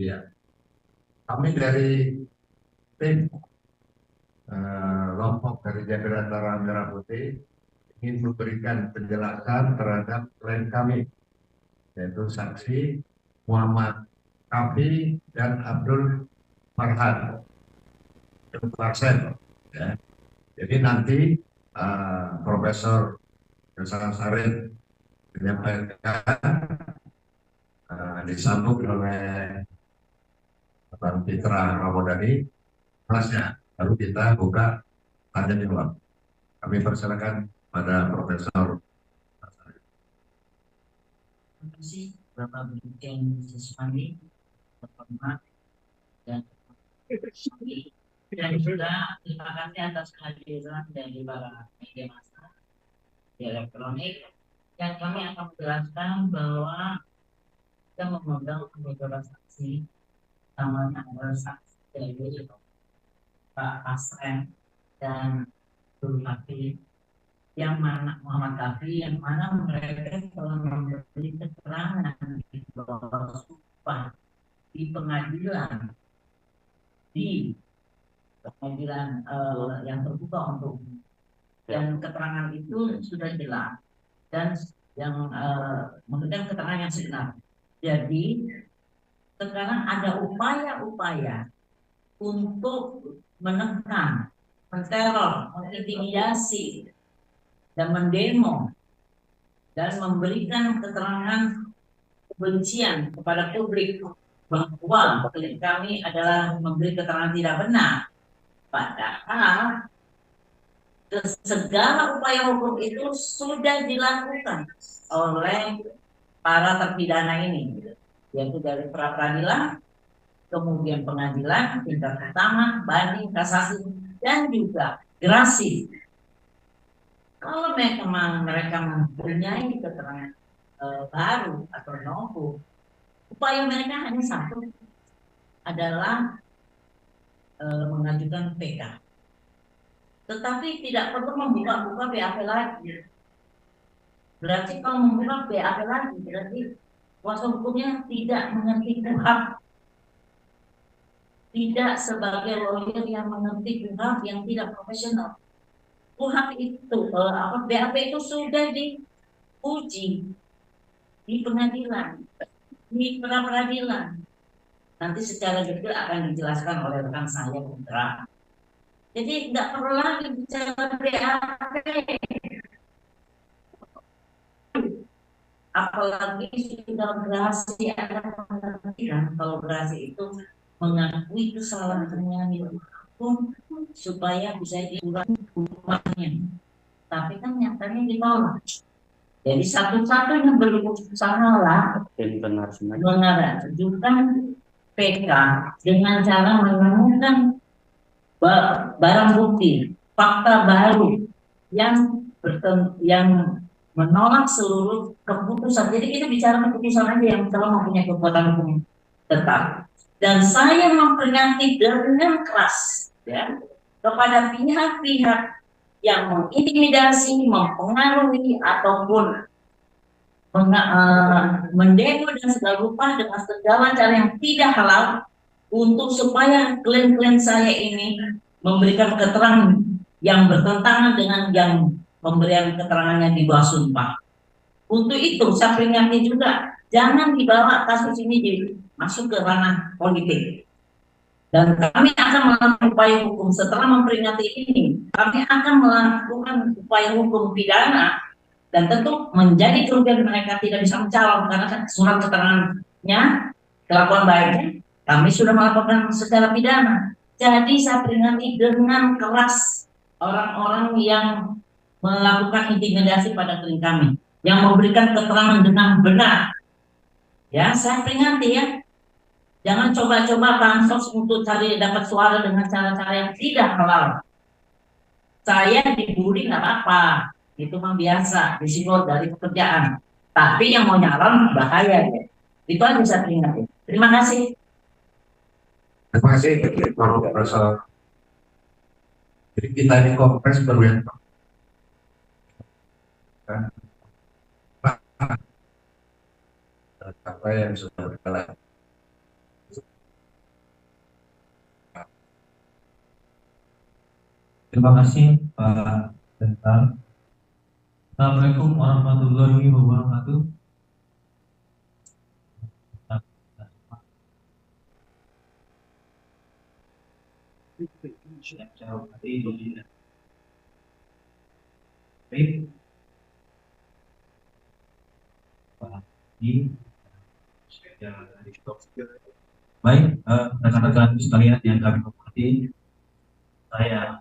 Ya, kami dari tim Lompok dari Jabatan Antara Merah Putih ingin memberikan penjelasan terhadap klien kami, yaitu saksi Muhammad Kafi dan Abdul Farhan Farsen. Ya. Jadi nanti Profesor Hasan Sarin menyampaikan disambung oleh Bang Fitra Ramadhani kelasnya. Lalu kita buka tanya jawab. Kami persilakan pada Profesor. Terima kasih Bapak Brigjen Siswandi, terhormat dan juga terima kasih atas kehadiran dari para media massa di elektronik yang kami akan menjelaskan bahwa kita mengundang beberapa saksi, namanya adalah saksi dari Pak Asren dan Dulu Kafi, yang mana Muhammad Kafi, yang mana mereka telah memberi keterangan di bawah sumpah di pengadilan yang terbuka untuk umum. Dan keterangan itu sudah jelas dan yang memberikan keterangan yang sebenar. Jadi sekarang ada upaya-upaya untuk menekan, menteror, mengintimidasi, dan mendemo, dan memberikan keterangan kebencian kepada publik bahwa klien kami adalah memberi keterangan tidak benar. Padahal segala upaya hukum itu sudah dilakukan oleh para terpidana ini, yaitu dari pra peradilan, kemudian pengadilan tingkat pertama, banding, kasasi, dan juga gerasi. Kalau mereka mempunyai keterangan baru atau novo, upaya mereka hanya satu, adalah mengajukan PK. Tetapi tidak perlu membuka-buka BAP lagi. Berarti kalau membuka BAP lagi, berarti kuasa hukumnya tidak mengerti KUHP. Tidak sebagai lawyer yang mengerti KUHP yang tidak profesional. KUHP itu, BAP itu sudah diuji di pengadilan, di pra peradilan. Nanti secara detail akan dijelaskan oleh rekan saya Putra. Jadi tidak perlu lagi bicara BAP. Apalagi sudah gerasi akan mengertikan kalau gerasi itu mengakui kesalahannya di hukum supaya bisa dikurangi hukumannya. Tapi kan nyatanya ditolak. Jadi satu-satunya berusaha mengajukan PK dengan cara menemukan barang bukti, fakta baru yang menolak seluruh keputusan. Jadi kita bicara keputusan aja yang telah mempunyai kekuatan hukum tetap. Dan saya memperingati dengan keras ya, kepada pihak-pihak yang mengintimidasi, mempengaruhi ataupun mendemo dan segala rupa dengan segala cara yang tidak halal untuk supaya klien-klien saya ini memberikan keterangan yang bertentangan dengan yang pemberian keterangannya di bawah sumpah. Untuk itu saya peringati juga, jangan dibawa kasus ini masuk ke ranah politik. Dan kami akan melakukan upaya hukum setelah memperingati ini. Kami akan melakukan upaya hukum pidana dan tentu menjadi kerugian mereka tidak bisa mencalon karena surat keterangannya, kelakuan baiknya kami sudah melakukan secara pidana. Jadi saya peringati dengan keras orang-orang yang melakukan intimidasi pada klien kami, yang memberikan keterangan dengan benar. Ya, saya peringati ya. Jangan coba-coba bansos untuk cari dapat suara dengan cara-cara yang tidak halal. Saya dibully nggak apa-apa, itu mah biasa, risiko dari pekerjaan. Tapi yang mau nyalon bahaya ya. Itu aja saya peringati. Terima kasih. Terima kasih, Profesor. Jadi kita ini kompres baru ya. apa yang sudah berjalan. Terima kasih Pak Jenderal. Assalamualaikum warahmatullahi wabarakatuh. Saya hormati baik, rekan-rekan sekalian yang kami hormati, saya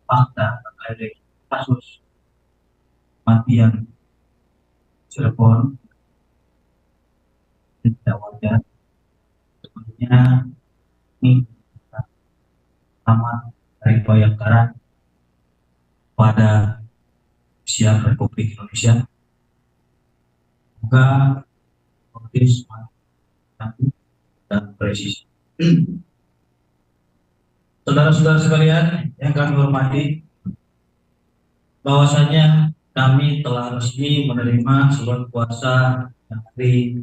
fakta terkait dengan kasus kematian Cirebon tidak wajar. Sebenarnya ini amat dari Bayangkara pada Siap Republik Indonesia. Semoga optimis dan presisi. Saudara-saudara sekalian yang kami hormati, bahwasanya kami telah resmi menerima surat kuasa dari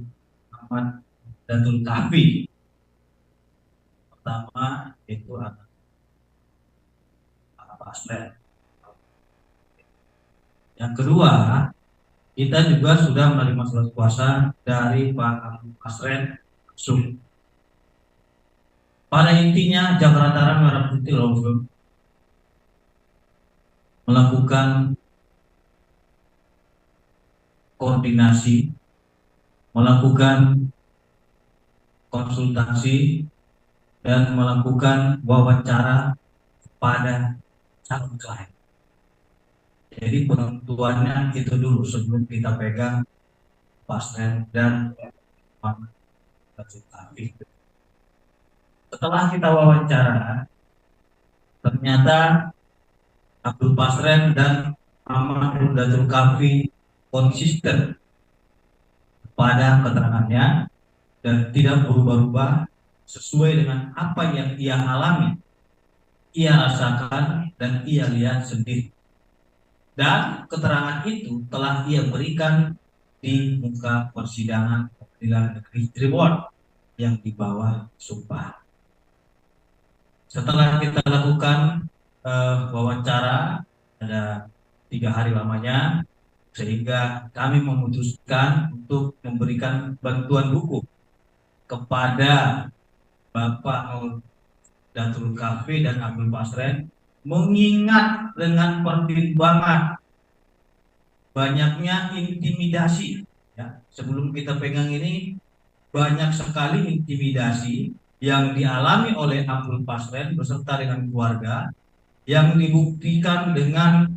Ahmad Datul Kahfi. Pertama itu anak Pak Aslen. Yang kedua, kita juga sudah menerima surat kuasa dari Pak Asren Sum. Pada intinya Jakarta Merah Putih Langsung melakukan koordinasi, melakukan konsultasi, dan melakukan wawancara pada calon klien. Jadi penentuannya itu dulu sebelum kita pegang pasien dan konsultasi. Setelah kita wawancara, ternyata Abdul Pasren dan Ahmad Datul Kahfi konsisten pada keterangannya dan tidak berubah-ubah sesuai dengan apa yang ia alami, ia rasakan, dan ia lihat sendiri. Dan keterangan itu telah ia berikan di muka persidangan Pengadilan Negeri Cirebon yang di bawah sumpah. Setelah kita lakukan wawancara, ada 3 hari lamanya, sehingga kami memutuskan untuk memberikan bantuan hukum kepada Bapak Datul Kahfi dan Abdul Pasren, mengingat dengan pertimbangan banyaknya intimidasi. Ya, sebelum kita pegang ini, banyak sekali intimidasi yang dialami oleh Abdul Pasren beserta dengan keluarga, yang dibuktikan dengan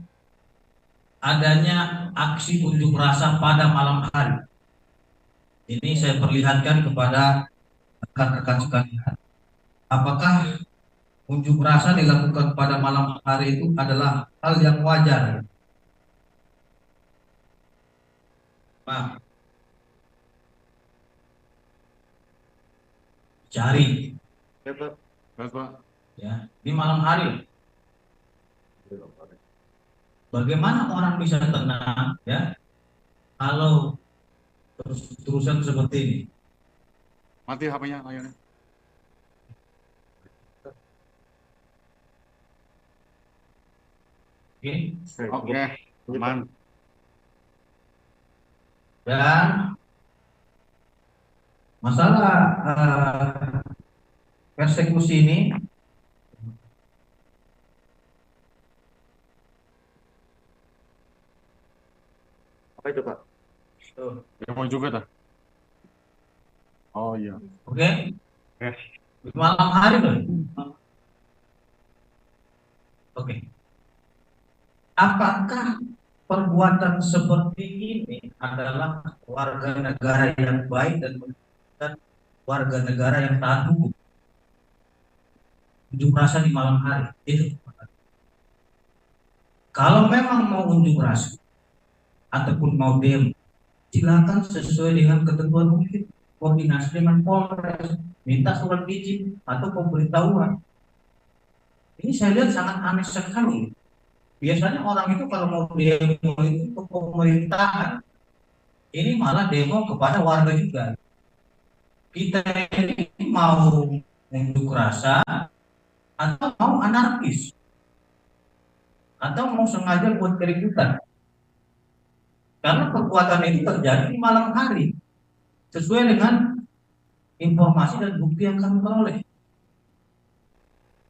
adanya aksi unjuk rasa pada malam hari. Ini saya perlihatkan kepada rekan-rekan sekalian. Apakah unjuk rasa dilakukan pada malam hari itu adalah hal yang wajar? Pak, cari. Bapak. Ya, di malam hari. Bagaimana orang bisa tenang, ya, kalau terus-terusan seperti ini? Mati HP-nya, ayo. Oke, aman. Dan masalah persekusi ini apa itu Pak? Ya mau juga dah. Oh iya. oke? Di malam hari loh. Oke. Apakah perbuatan seperti ini adalah warga negara yang baik dan warga negara yang taat hukum? Unjuk rasa di malam hari itu. Kalau memang mau unjuk rasa ataupun mau demo, silakan sesuai dengan ketentuan hukum, koordinasi dengan Polres, minta surat izin atau pemberitahuan. Ini saya lihat sangat aneh sekali. Biasanya orang itu kalau mau demo itu ke pemerintahan, ini malah demo kepada warga juga. Kita ini mau unjuk rasa atau mau anarkis atau mau sengaja buat keributan. Karena perbuatan itu terjadi di malam hari sesuai dengan informasi dan bukti yang kami peroleh.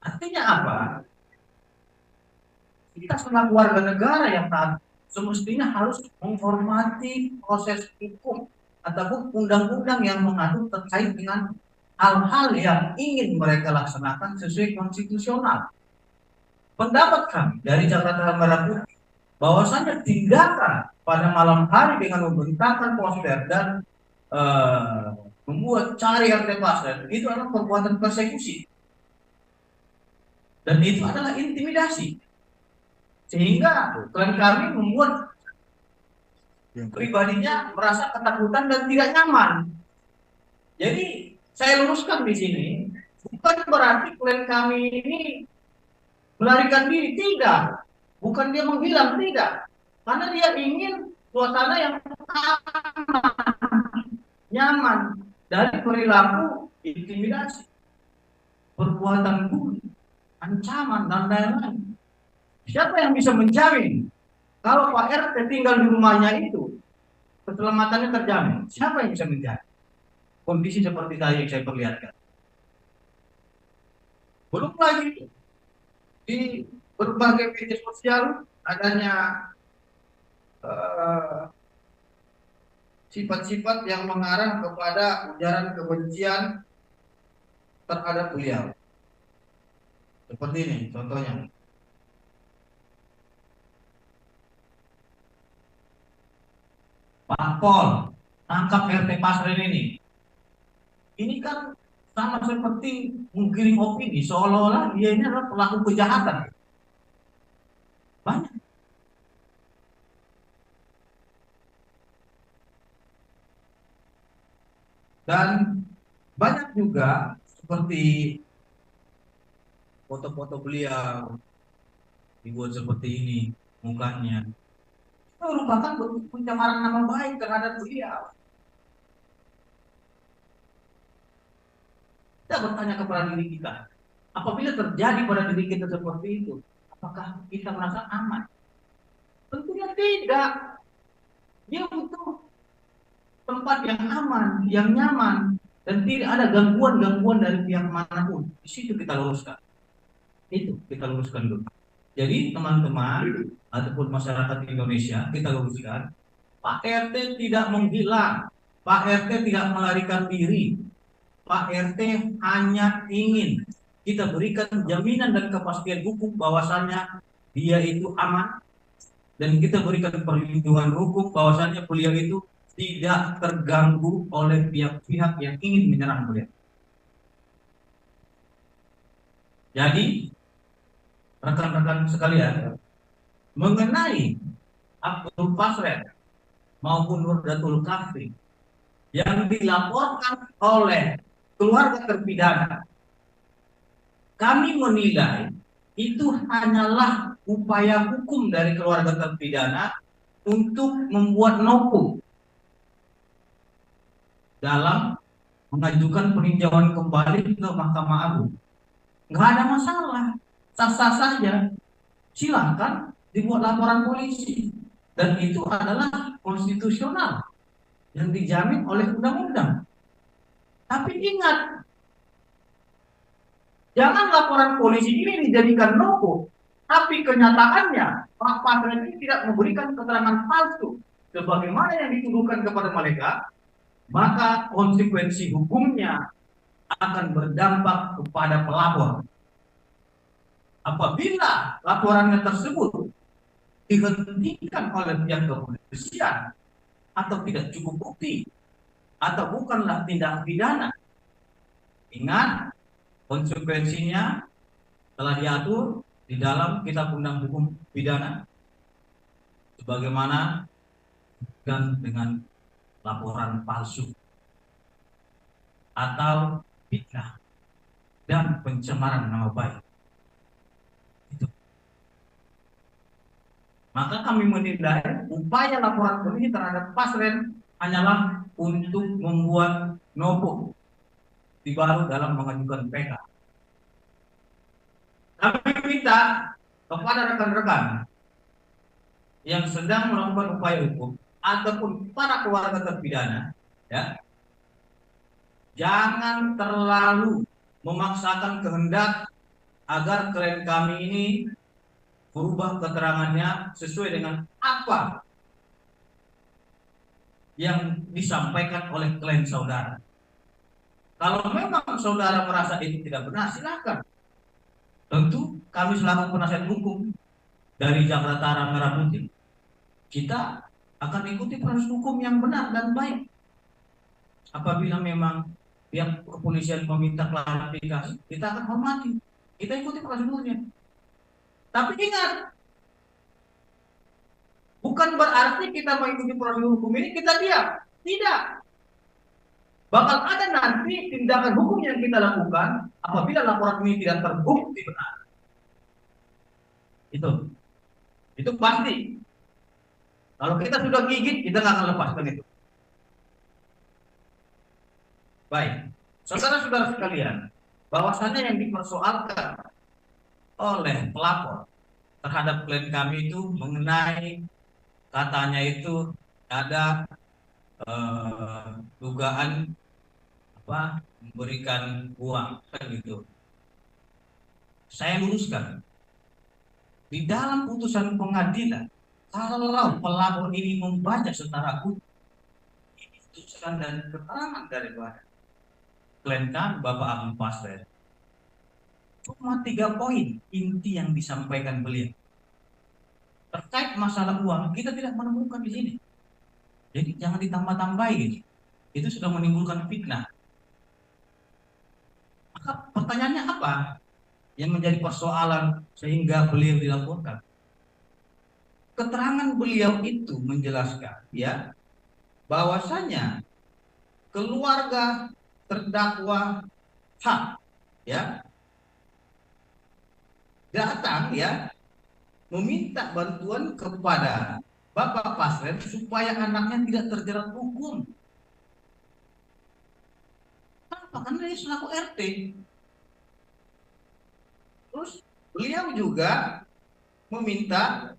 Artinya apa? Kita selaku warga negara yang taat semestinya harus menghormati proses hukum ataupun undang-undang yang mengatur terkait dengan hal-hal yang ingin mereka laksanakan sesuai konstitusional. Pendapat kami dari Jakarta Merah Putih bahwasanya tindakan pada malam hari dengan membentangkan poster dan membuat cari RT Pasren itu adalah perbuatan persekusi dan itu adalah intimidasi, sehingga klien kami membuat pribadinya merasa ketakutan dan tidak nyaman. Jadi saya luruskan di sini, bukan berarti klien kami ini melarikan diri, tidak. Bukan dia menghilang, tidak. Karena dia ingin suasana yang aman, nyaman dari perilaku intimidasi, perbuatan bully, ancaman, dan lain-lain. Siapa yang bisa menjamin kalau Pak RT tinggal di rumahnya itu keselamatannya terjamin? Siapa yang bisa menjamin? Kondisi seperti tadi yang saya perlihatkan. Belum lagi di berbagai media sosial adanya sifat-sifat yang mengarah kepada ujaran kebencian terhadap beliau. Seperti ini contohnya. Pak Pol, tangkap RT Pasren ini. Ini kan sama seperti menggiring opini, seolah-olah dia ini adalah pelaku kejahatan. Banyak. Dan banyak juga seperti foto-foto beliau dibuat seperti ini mukanya. Itu merupakan bentuk pencemaran nama baik terhadap beliau. Kita bertanya kepada diri kita, apabila terjadi pada diri kita seperti itu, apakah kita merasa aman? Tentunya tidak. Dia butuh tempat yang aman, yang nyaman, dan tidak ada gangguan-gangguan dari pihak manapun. Di situ kita luruskan. Itu kita luruskan dulu. Jadi teman-teman ataupun masyarakat Indonesia, kita luruskan, Pak RT tidak menghilang, Pak RT tidak melarikan diri, Pak RT hanya ingin kita berikan jaminan dan kepastian hukum bahwasannya dia itu aman, dan kita berikan perlindungan hukum bahwasannya beliau itu tidak terganggu oleh pihak-pihak yang ingin menyerang beliau. Jadi rekan-rekan sekalian, mengenai Abdul Pasren maupun Nurdatul Kafi yang dilaporkan oleh keluarga terpidana, kami menilai itu hanyalah upaya hukum dari keluarga terpidana untuk membuat nopo dalam mengajukan peninjauan kembali ke Mahkamah Agung. Nggak ada masalah, sah-sah saja. Silahkan dibuat laporan polisi, dan itu adalah konstitusional yang dijamin oleh undang-undang. Tapi ingat, jangan laporan polisi ini dijadikan nopo, tapi kenyataannya Pak Pasren ini tidak memberikan keterangan palsu sebagaimana yang dituduhkan kepada mereka, maka konsekuensi hukumnya akan berdampak kepada pelapor. Apabila laporannya tersebut dihentikan oleh pihak kepolisian atau tidak cukup bukti atau bukanlah tindak pidana, ingat konsekuensinya telah diatur di dalam Kitab Undang Hukum Pidana sebagaimana dengan laporan palsu atau fitnah dan pencemaran nama baik. Itu. Maka kami menilai upaya laporan polisi terhadap Pasren hanyalah untuk membuat nopo baru dalam mengajukan PK. Kami minta kepada rekan-rekan yang sedang melakukan upaya hukum ataupun para keluarga terpidana, ya, jangan terlalu memaksakan kehendak agar klien kami ini berubah keterangannya sesuai dengan apa yang disampaikan oleh klien saudara. Kalau memang saudara merasa itu tidak benar, silakan. Tentu kami selaku penasihat hukum dari Jakarta Merah Putih, kita akan ikuti proses hukum yang benar dan baik. Apabila memang pihak kepolisian meminta klarifikasi, kita akan hormati. Kita ikuti prosedurnya. Tapi ingat, bukan berarti kita mengikuti prosedur hukum ini kita diam. Tidak. Bakal ada nanti tindakan hukum yang kita lakukan apabila laporan ini tidak terbukti benar. Itu pasti. Kalau kita sudah gigit, kita nggak akan lepaskan itu. Baik, saudara-saudara sekalian, bahwasannya yang dipersoalkan oleh pelapor terhadap klien kami itu mengenai katanya itu ada dugaan memberikan uang kan gitu. Saya luruskan, di dalam putusan pengadilan, kalau pelapor ini membaca secara utuh putusan dan keterangan daripada klien kami Bapak Agung Pasren, cuma 3 poin inti yang disampaikan beliau terkait masalah uang. Kita tidak menemukan di sini, jadi jangan ditambah-tambahin. Itu sudah menimbulkan fitnah. Maka pertanyaannya apa yang menjadi persoalan sehingga beliau dilaporkan? Keterangan beliau itu menjelaskan, ya, bahwasanya keluarga terdakwa H, ya, datang, ya, meminta bantuan kepada Bapak Pasren supaya anaknya tidak terjerat hukum. Kenapa? Karena dia selaku RT. Terus beliau juga meminta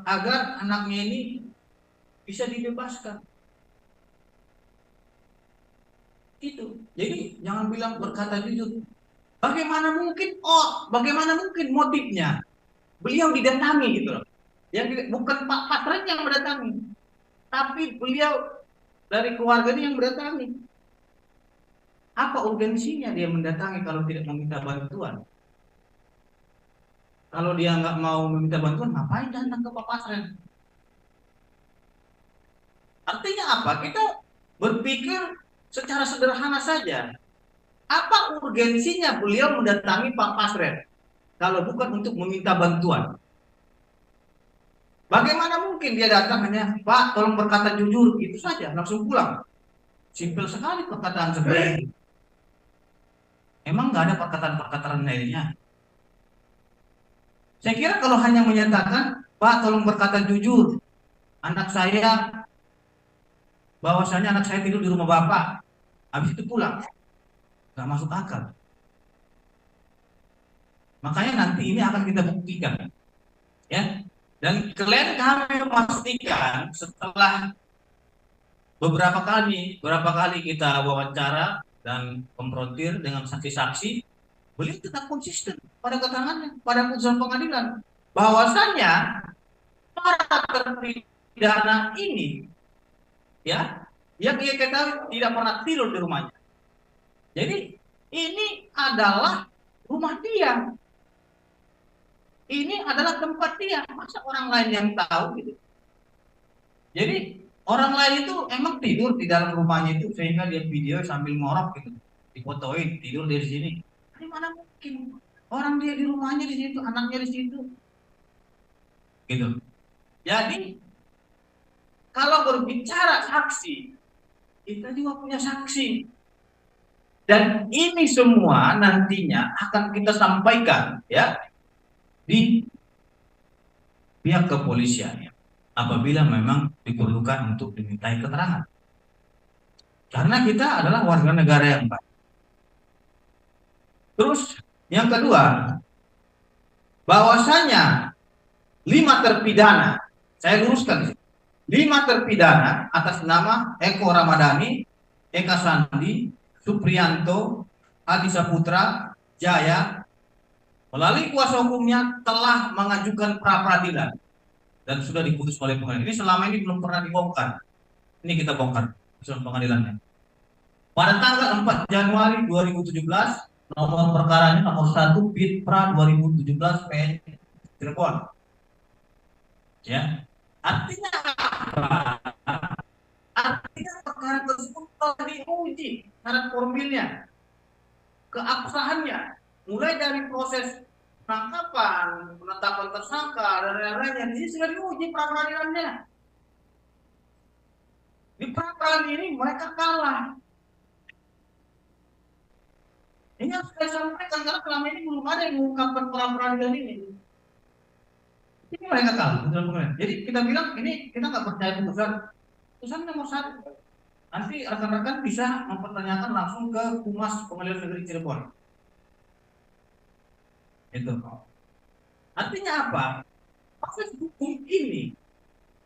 agar anaknya ini bisa dibebaskan. Itu. Jadi jangan bilang berkata jujur. Bagaimana mungkin motifnya? Beliau didatangi gitu loh. Yang bukan Pak Pasren yang mendatangi, tapi beliau dari keluarga ini yang mendatangi. Apa urgensinya dia mendatangi kalau tidak meminta bantuan? Kalau dia nggak mau meminta bantuan, ngapain datang ke Pak Pasren? Artinya apa? Kita berpikir secara sederhana saja. Apa urgensinya beliau mendatangi Pak Pasren kalau bukan untuk meminta bantuan? Bagaimana mungkin dia datang hanya, Pak, tolong berkata jujur, itu saja, langsung pulang. Simpel sekali perkataan seperti itu. Emang nggak ada perkataan-perkataan lainnya? Saya kira kalau hanya menyatakan, Pak, tolong berkata jujur, anak saya, bahwasanya anak saya tidur di rumah Bapak, habis itu pulang, nggak masuk akal. Makanya nanti ini akan kita buktikan, ya. Dan klien kami memastikan setelah beberapa kali kita wawancara dan konfrontir dengan saksi-saksi, beliau tetap konsisten pada keterangannya, pada putusan pengadilan, bahwasannya para terpidana ini, ya, yang dia ketahui tidak pernah tidur di rumahnya. Jadi ini adalah rumah dia. Ini adalah tempat dia. Masa orang lain yang tahu gitu? Jadi orang lain itu emang tidur di dalam rumahnya itu sehingga dia video sambil ngorok gitu, difotoin tidur dari sini. Ini mana mungkin? Orang dia di rumahnya di situ, anaknya di situ, gitu. Jadi kalau berbicara saksi, kita juga punya saksi. Dan ini semua nantinya akan kita sampaikan, ya, di pihak kepolisian. apabila memang diperlukan untuk dimintai keterangan. Karena kita adalah warga negara yang baik. Terus yang kedua, bahwasanya 5 terpidana, saya luruskan, 5 terpidana atas nama Eko Ramadhani, Eka Sandi, Supriyanto, Adi Saputra, Jaya, melalui kuasa hukumnya telah mengajukan pra peradilan dan sudah diputus oleh pengadilan. Ini selama ini belum pernah dibongkar. Ini kita bongkar putusan pengadilannya. Pada tanggal 4 Januari 2017, nomor perkaranya nomor 1 Bid-Pra 2017 PN Cirebon. Ya. Artinya apa? Artinya perkara tersebut telah diuji syarat formilnya, keabsahannya, mulai dari proses penangkapan, penetapan tersangka dan lain-lainnya. Ini sudah diuji pra peradilannya. Di pra peradilan ini mereka kalah. Ini harus saya sampaikan karena selama ini belum ada yang mengungkapkan pra peradilan ini. Ini mereka kalah. Jadi kita bilang ini kita nggak percaya putusan nomor 1. Nanti rekan-rekan bisa mempertanyakan langsung ke Humas Pengadilan Negeri Cirebon. Itu. Artinya apa? Proses hukum ini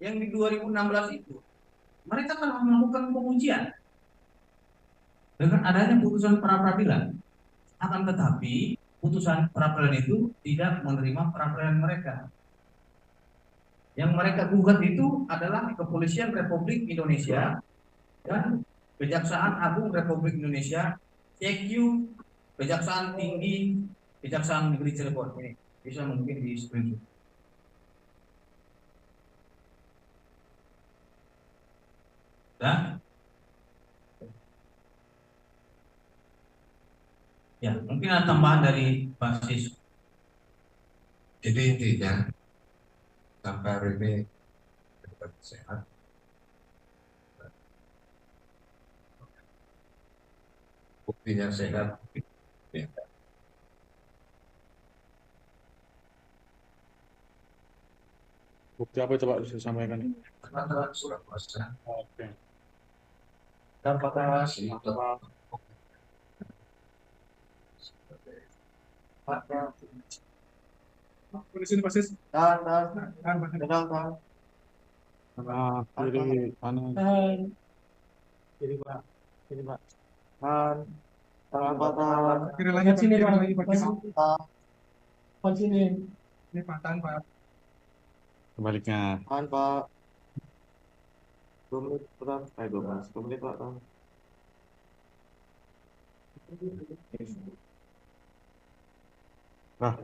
yang di 2016 itu mereka telah melakukan pengujian dengan adanya putusan pra peradilan. Akan tetapi putusan pra peradilan itu tidak menerima pra peradilan mereka. Yang mereka gugat itu adalah Kepolisian Republik Indonesia dan Kejaksaan Agung Republik Indonesia, CQ, Kejaksaan Tinggi, Kejaksaan Negeri Cirebon. Ini bisa mungkin di screenshot. Ya, mungkin ada tambahan dari basis. Jadi intinya sampai hari ini kita sehat. Buktinya sehat. Ya. Bukti apa coba bisa sampaikan? Karena surat kuasa. Oke. Dan pada si Di sini Pak Sis. Nah, kiri kanan. Kiri Pak. Kiri Pak. Kiri lagi sini Pak, lagi pakai sini. Ini Pak, tahan Pak. Sebaliknya. Pak. 2 menit, Pak. 2 menit, Pak. Nah,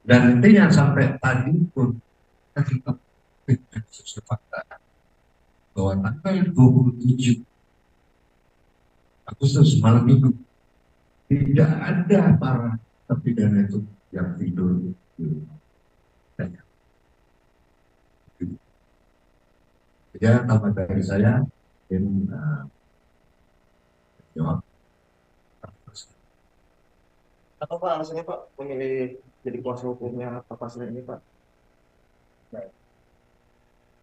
dan intinya sampai tadi pun kita fakta bahwa tanggal 27 Agustus malam minggu tidak ada para terpidana itu yang tidur di rumah. Ya, tambah dari saya ingin jawab. Atau Pak, alasannya Pak memilih jadi kuasa hukumnya Pak Pasren ini Pak?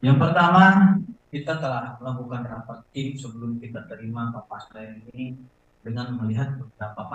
Yang pertama, kita telah melakukan rapat tim sebelum kita terima Pak Pasren ini dengan melihat beberapa